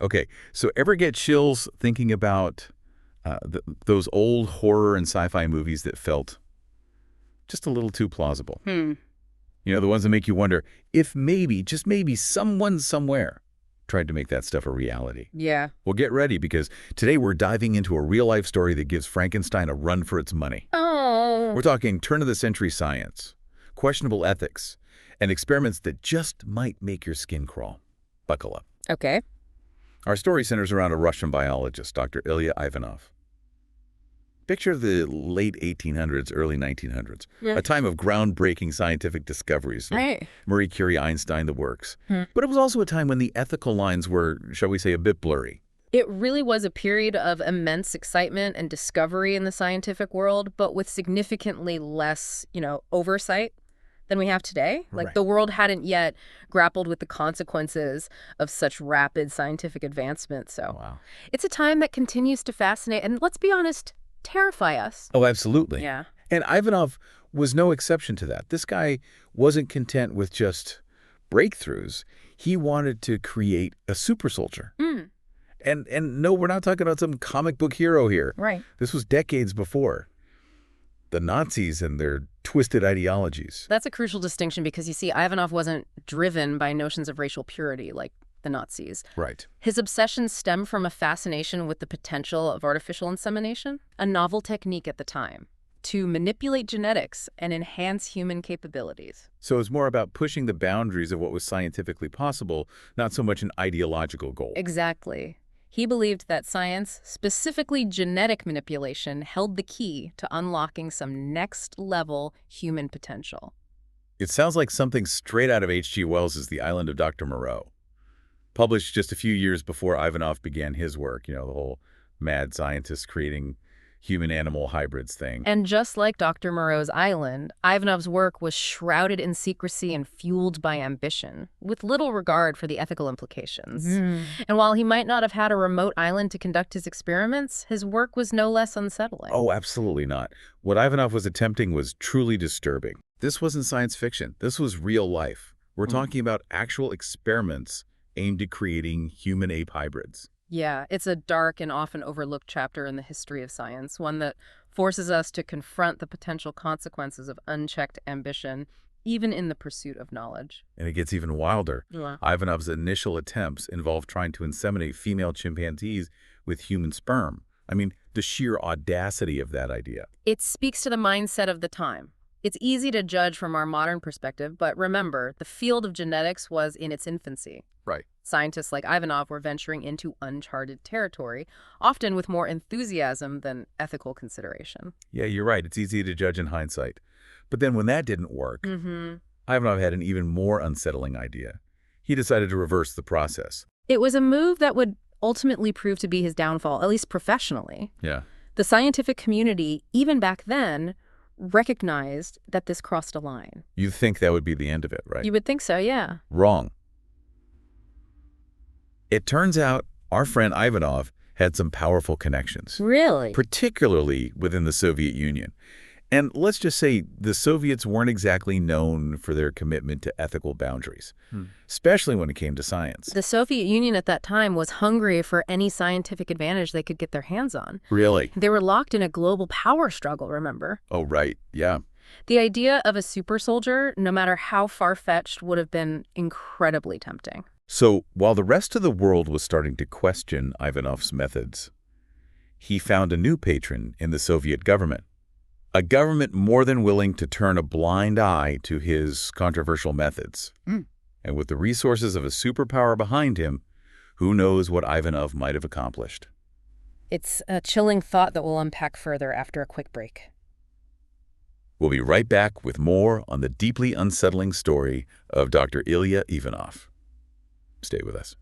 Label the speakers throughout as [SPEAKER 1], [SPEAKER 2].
[SPEAKER 1] Okay, so ever get chills thinking about those old horror and sci-fi movies that felt just a little too plausible? You know, the ones that make you wonder if maybe, just maybe, someone somewhere tried to make that stuff a reality.
[SPEAKER 2] Yeah.
[SPEAKER 1] Well, get ready, because today we're diving into a real-life story that gives Frankenstein a run for its money.
[SPEAKER 2] Oh.
[SPEAKER 1] We're talking turn-of-the-century science, questionable ethics, and experiments that just might make your skin crawl. Buckle up.
[SPEAKER 2] Okay.
[SPEAKER 1] Our story centers around a Russian biologist, Dr. Ilia Ivanov. Picture the late 1800s, early 1900s, a time of groundbreaking scientific discoveries.
[SPEAKER 2] Right.
[SPEAKER 1] Marie Curie, Einstein, the works. But it was also a time when the ethical lines were, shall we say, a bit blurry.
[SPEAKER 2] It really was a period of immense excitement and discovery in the scientific world, but with significantly less, oversight than we have today. Like,
[SPEAKER 1] Right.
[SPEAKER 2] the world hadn't yet grappled with the consequences of such rapid scientific advancement. So
[SPEAKER 1] Wow.
[SPEAKER 2] it's a time that continues to fascinate and, let's be honest, terrify us.
[SPEAKER 1] Oh, absolutely.
[SPEAKER 2] Yeah.
[SPEAKER 1] And Ivanov was no exception to that. This guy wasn't content with just breakthroughs. He wanted to create a super soldier. And no, we're not talking about some comic book hero here.
[SPEAKER 2] Right.
[SPEAKER 1] This was decades before the Nazis and their twisted ideologies.
[SPEAKER 2] That's a crucial distinction because, you see, Ivanov wasn't driven by notions of racial purity like the Nazis.
[SPEAKER 1] Right.
[SPEAKER 2] His obsession stemmed from a fascination with the potential of artificial insemination, a novel technique at the time, to manipulate genetics and enhance human capabilities.
[SPEAKER 1] So it's more about pushing the boundaries of what was scientifically possible, not so much an ideological goal.
[SPEAKER 2] Exactly. He believed that science, specifically genetic manipulation, held the key to unlocking some next-level human potential.
[SPEAKER 1] It sounds like something straight out of H.G. Wells' The Island of Dr. Moreau. Published just a few years before Ivanov began his work, the whole mad scientist creating human-animal hybrids thing.
[SPEAKER 2] And just like Dr. Moreau's Island, Ivanov's work was shrouded in secrecy and fueled by ambition, with little regard for the ethical implications. And while he might not have had a remote island to conduct his experiments, his work was no less unsettling.
[SPEAKER 1] Oh, absolutely not. What Ivanov was attempting was truly disturbing. This wasn't science fiction. This was real life. We're talking about actual experiments aimed at creating human-ape hybrids.
[SPEAKER 2] Yeah, it's a dark and often overlooked chapter in the history of science, one that forces us to confront the potential consequences of unchecked ambition, even in the pursuit of knowledge.
[SPEAKER 1] And it gets even wilder.
[SPEAKER 2] Yeah.
[SPEAKER 1] Ivanov's initial attempts involved trying to inseminate female chimpanzees with human sperm. I mean, the sheer audacity of that idea.
[SPEAKER 2] It speaks to the mindset of the time. It's easy to judge from our modern perspective, but remember, the field of genetics was in its infancy.
[SPEAKER 1] Right.
[SPEAKER 2] Scientists like Ivanov were venturing into uncharted territory, often with more enthusiasm than ethical consideration.
[SPEAKER 1] Yeah, you're right. It's easy to judge in hindsight. But then when that didn't work, Ivanov had an even more unsettling idea. He decided to reverse the process.
[SPEAKER 2] It was a move that would ultimately prove to be his downfall, at least professionally.
[SPEAKER 1] Yeah.
[SPEAKER 2] The scientific community, even back then, recognized that this crossed a line.
[SPEAKER 1] You think that would be the end of it, right?
[SPEAKER 2] You would think so, yeah.
[SPEAKER 1] Wrong. It turns out our friend Ivanov had some powerful connections.
[SPEAKER 2] Really?
[SPEAKER 1] Particularly within the Soviet Union. And let's just say the Soviets weren't exactly known for their commitment to ethical boundaries, especially when it came to science.
[SPEAKER 2] The Soviet Union at that time was hungry for any scientific advantage they could get their hands on.
[SPEAKER 1] Really?
[SPEAKER 2] They were locked in a global power struggle, remember?
[SPEAKER 1] Oh, right. Yeah.
[SPEAKER 2] The idea of a super soldier, no matter how far-fetched, would have been incredibly tempting.
[SPEAKER 1] So while the rest of the world was starting to question Ivanov's methods, he found a new patron in the Soviet government. A government more than willing to turn a blind eye to his controversial methods. And with the resources of a superpower behind him, who knows what Ivanov might have accomplished.
[SPEAKER 2] It's a chilling thought that we'll unpack further after a quick break.
[SPEAKER 1] We'll be right back with more on the deeply unsettling story of Dr. Ilia Ivanov. Stay with us.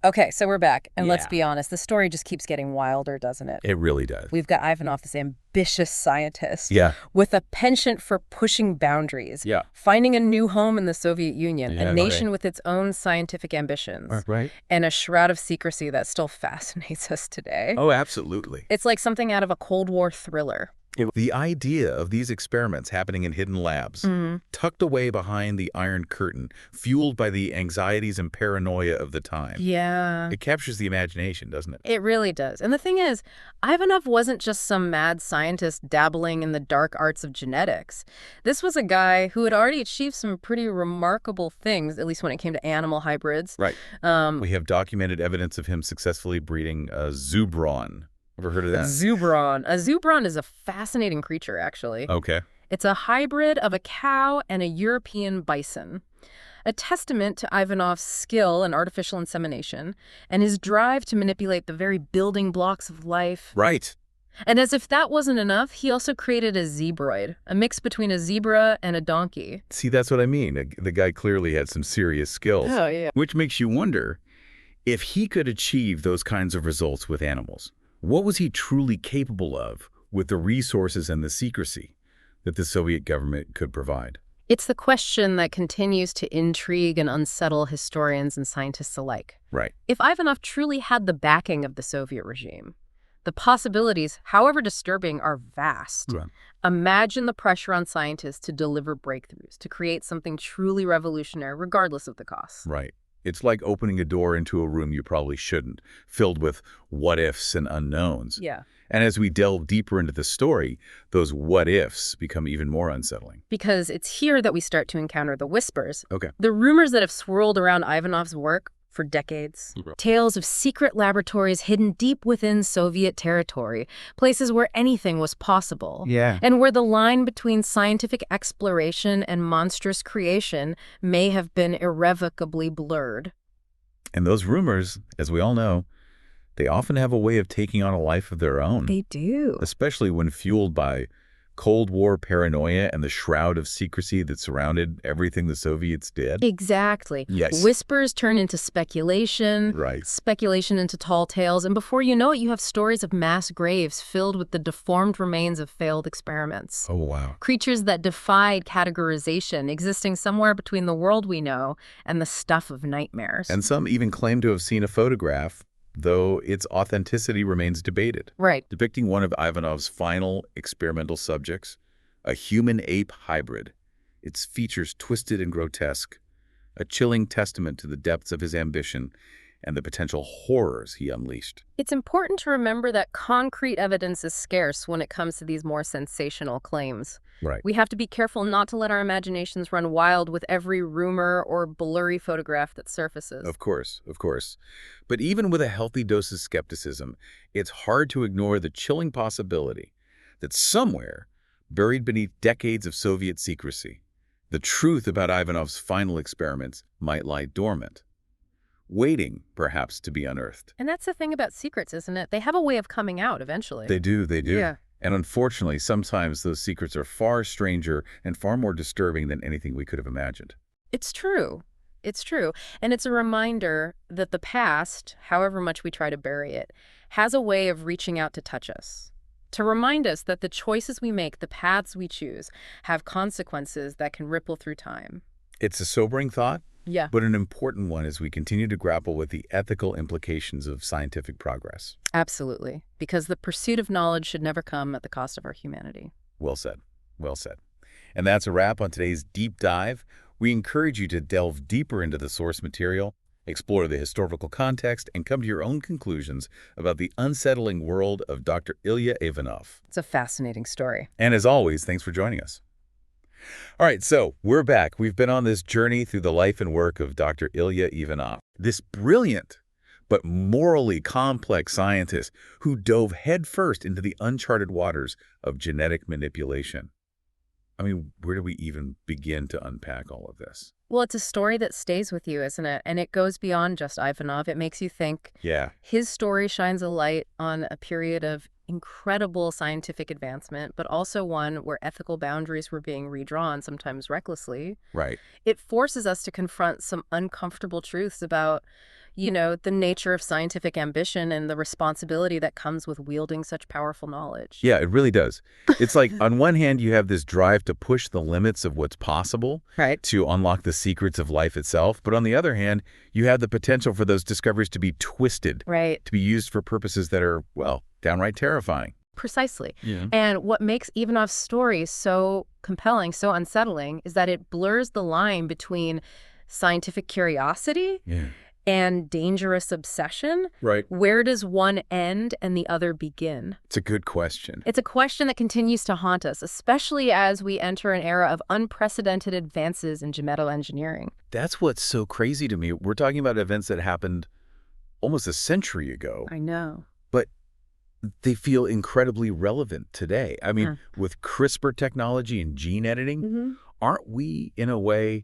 [SPEAKER 2] Okay, so we're back, and let's
[SPEAKER 1] Yeah.
[SPEAKER 2] be honest, the story just keeps getting wilder, doesn't it?
[SPEAKER 1] It really does.
[SPEAKER 2] We've got Ivanov, this ambitious scientist,
[SPEAKER 1] Yeah.
[SPEAKER 2] with a penchant for pushing boundaries,
[SPEAKER 1] Yeah.
[SPEAKER 2] finding a new home in the Soviet Union,
[SPEAKER 1] Yeah,
[SPEAKER 2] a nation with its own scientific ambitions,
[SPEAKER 1] Right.
[SPEAKER 2] and a shroud of secrecy that still fascinates us today.
[SPEAKER 1] Oh, absolutely.
[SPEAKER 2] It's like something out of a Cold War thriller.
[SPEAKER 1] The idea of these experiments happening in hidden labs, tucked away behind the Iron Curtain, fueled by the anxieties and paranoia of the time.
[SPEAKER 2] Yeah.
[SPEAKER 1] It captures the imagination, doesn't it?
[SPEAKER 2] It really does. And the thing is, Ivanov wasn't just some mad scientist dabbling in the dark arts of genetics. This was a guy who had already achieved some pretty remarkable things, at least when it came to animal hybrids.
[SPEAKER 1] Right. We have documented evidence of him successfully breeding a zebron. Ever heard of that?
[SPEAKER 2] Zebron. A zebron is a fascinating creature, actually.
[SPEAKER 1] Okay.
[SPEAKER 2] It's a hybrid of a cow and a European bison. A testament to Ivanov's skill in artificial insemination and his drive to manipulate the very building blocks of life.
[SPEAKER 1] Right.
[SPEAKER 2] And as if that wasn't enough, he also created a zebroid, a mix between a zebra and a donkey.
[SPEAKER 1] See, that's what I mean. The guy clearly had some serious skills.
[SPEAKER 2] Oh, yeah.
[SPEAKER 1] Which makes you wonder, if he could achieve those kinds of results with animals, what was he truly capable of with the resources and the secrecy that the Soviet government could provide?
[SPEAKER 2] It's the question that continues to intrigue and unsettle historians and scientists alike.
[SPEAKER 1] Right.
[SPEAKER 2] If Ivanov truly had the backing of the Soviet regime, the possibilities, however disturbing, are vast.
[SPEAKER 1] Right.
[SPEAKER 2] Imagine the pressure on scientists to deliver breakthroughs, to create something truly revolutionary, regardless of the cost.
[SPEAKER 1] Right. It's like opening a door into a room you probably shouldn't, filled with what-ifs and unknowns.
[SPEAKER 2] Yeah.
[SPEAKER 1] And as we delve deeper into the story, those what-ifs become even more unsettling.
[SPEAKER 2] Because it's here that we start to encounter the whispers.
[SPEAKER 1] Okay.
[SPEAKER 2] The rumors that have swirled around Ivanov's work for decades. Tales of secret laboratories hidden deep within Soviet territory, places where anything was possible.
[SPEAKER 1] Yeah.
[SPEAKER 2] And where the line between scientific exploration and monstrous creation may have been irrevocably blurred.
[SPEAKER 1] And those rumors, as we all know, they often have a way of taking on a life of their own.
[SPEAKER 2] They do.
[SPEAKER 1] Especially when fueled by Cold War paranoia and the shroud of secrecy that surrounded everything the Soviets did.
[SPEAKER 2] Exactly.
[SPEAKER 1] Yes.
[SPEAKER 2] Whispers turn into speculation.
[SPEAKER 1] Right.
[SPEAKER 2] Speculation into tall tales. And before you know it, you have stories of mass graves filled with the deformed remains of failed experiments.
[SPEAKER 1] Oh, wow.
[SPEAKER 2] Creatures that defied categorization, existing somewhere between the world we know and the stuff of nightmares.
[SPEAKER 1] And some even claim to have seen a photograph, though its authenticity remains debated.
[SPEAKER 2] Right.
[SPEAKER 1] Depicting one of Ivanov's final experimental subjects, a human-ape hybrid, its features twisted and grotesque, a chilling testament to the depths of his ambition and the potential horrors he unleashed.
[SPEAKER 2] It's important to remember that concrete evidence is scarce when it comes to these more sensational claims.
[SPEAKER 1] Right.
[SPEAKER 2] We have to be careful not to let our imaginations run wild with every rumor or blurry photograph that surfaces.
[SPEAKER 1] Of course, of course. But even with a healthy dose of skepticism, it's hard to ignore the chilling possibility that somewhere, buried beneath decades of Soviet secrecy, the truth about Ivanov's final experiments might lie dormant, waiting, perhaps, to be unearthed.
[SPEAKER 2] And that's the thing about secrets, isn't it? They have a way of coming out eventually.
[SPEAKER 1] They do, they do.
[SPEAKER 2] Yeah.
[SPEAKER 1] And unfortunately, sometimes those secrets are far stranger and far more disturbing than anything we could have imagined.
[SPEAKER 2] It's true. It's true. And it's a reminder that the past, however much we try to bury it, has a way of reaching out to touch us. To remind us that the choices we make, the paths we choose, have consequences that can ripple through time.
[SPEAKER 1] It's a sobering thought,
[SPEAKER 2] Yeah.
[SPEAKER 1] but an important one as we continue to grapple with the ethical implications of scientific progress.
[SPEAKER 2] Absolutely. Because the pursuit of knowledge should never come at the cost of our humanity.
[SPEAKER 1] Well said. Well said. And that's a wrap on today's deep dive. We encourage you to delve deeper into the source material, explore the historical context, and come to your own conclusions about the unsettling world of Dr. Ilia Ivanov.
[SPEAKER 2] It's a fascinating story.
[SPEAKER 1] And as always, thanks for joining us. All right, so we're back. We've been on this journey through the life and work of Dr. Ilia Ivanov, this brilliant but morally complex scientist who dove headfirst into the uncharted waters of genetic manipulation. I mean, where do we even begin to unpack all of this?
[SPEAKER 2] Well, it's a story that stays with you, isn't it? And it goes beyond just Ivanov. It makes you think.
[SPEAKER 1] Yeah.
[SPEAKER 2] His story shines a light on a period of incredible scientific advancement, but also one where ethical boundaries were being redrawn, sometimes recklessly.
[SPEAKER 1] Right.
[SPEAKER 2] It forces us to confront some uncomfortable truths about, the nature of scientific ambition and the responsibility that comes with wielding such powerful knowledge.
[SPEAKER 1] Yeah, it really does. It's like, on one hand, you have this drive to push the limits of what's possible,
[SPEAKER 2] Right.
[SPEAKER 1] to unlock the secrets of life itself. But on the other hand, you have the potential for those discoveries to be twisted,
[SPEAKER 2] Right.
[SPEAKER 1] to be used for purposes that are, well, downright terrifying.
[SPEAKER 2] Precisely.
[SPEAKER 1] Yeah.
[SPEAKER 2] And what makes Ivanov's story so compelling, so unsettling, is that it blurs the line between scientific curiosity
[SPEAKER 1] Yeah.
[SPEAKER 2] and dangerous obsession.
[SPEAKER 1] Right.
[SPEAKER 2] Where does one end and the other begin?
[SPEAKER 1] It's a good question.
[SPEAKER 2] It's a question that continues to haunt us, especially as we enter an era of unprecedented advances in genetic engineering.
[SPEAKER 1] That's what's so crazy to me. We're talking about events that happened almost a century ago,
[SPEAKER 2] I know.
[SPEAKER 1] but they feel incredibly relevant today. I mean, with CRISPR technology and gene editing, aren't we, in a way,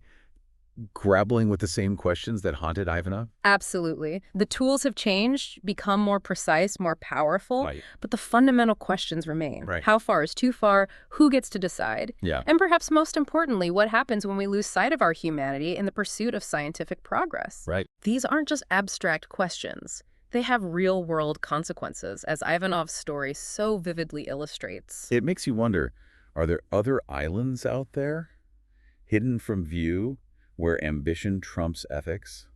[SPEAKER 1] grappling with the same questions that haunted Ivanov?
[SPEAKER 2] Absolutely. The tools have changed, become more precise, more powerful,
[SPEAKER 1] Right.
[SPEAKER 2] but the fundamental questions remain.
[SPEAKER 1] Right.
[SPEAKER 2] How far is too far? Who gets to decide?
[SPEAKER 1] Yeah.
[SPEAKER 2] And perhaps most importantly, what happens when we lose sight of our humanity in the pursuit of scientific progress?
[SPEAKER 1] Right.
[SPEAKER 2] These aren't just abstract questions. They have real-world consequences, as Ivanov's story so vividly illustrates.
[SPEAKER 1] It makes you wonder, are there other islands out there, hidden from view, where ambition trumps ethics?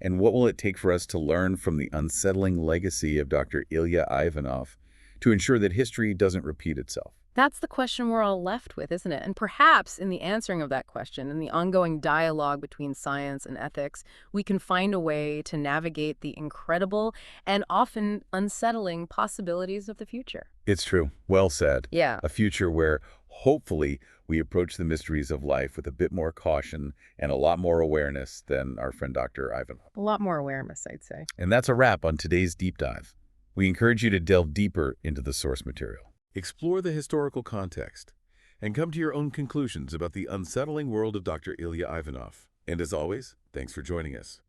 [SPEAKER 1] And what will it take for us to learn from the unsettling legacy of Dr. Ilia Ivanov to ensure that history doesn't repeat itself?
[SPEAKER 2] That's the question we're all left with, isn't it? And perhaps in the answering of that question, in the ongoing dialogue between science and ethics, we can find a way to navigate the incredible and often unsettling possibilities of the future.
[SPEAKER 1] It's true. Well said.
[SPEAKER 2] Yeah.
[SPEAKER 1] A future where, hopefully, we approach the mysteries of life with a bit more caution and a lot more awareness than our friend Dr. Ivanov.
[SPEAKER 2] A lot more awareness, I'd say.
[SPEAKER 1] And that's a wrap on today's Deep Dive. We encourage you to delve deeper into the source material. Explore the historical context and come to your own conclusions about the unsettling world of Dr. Ilia Ivanov. And as always, thanks for joining us.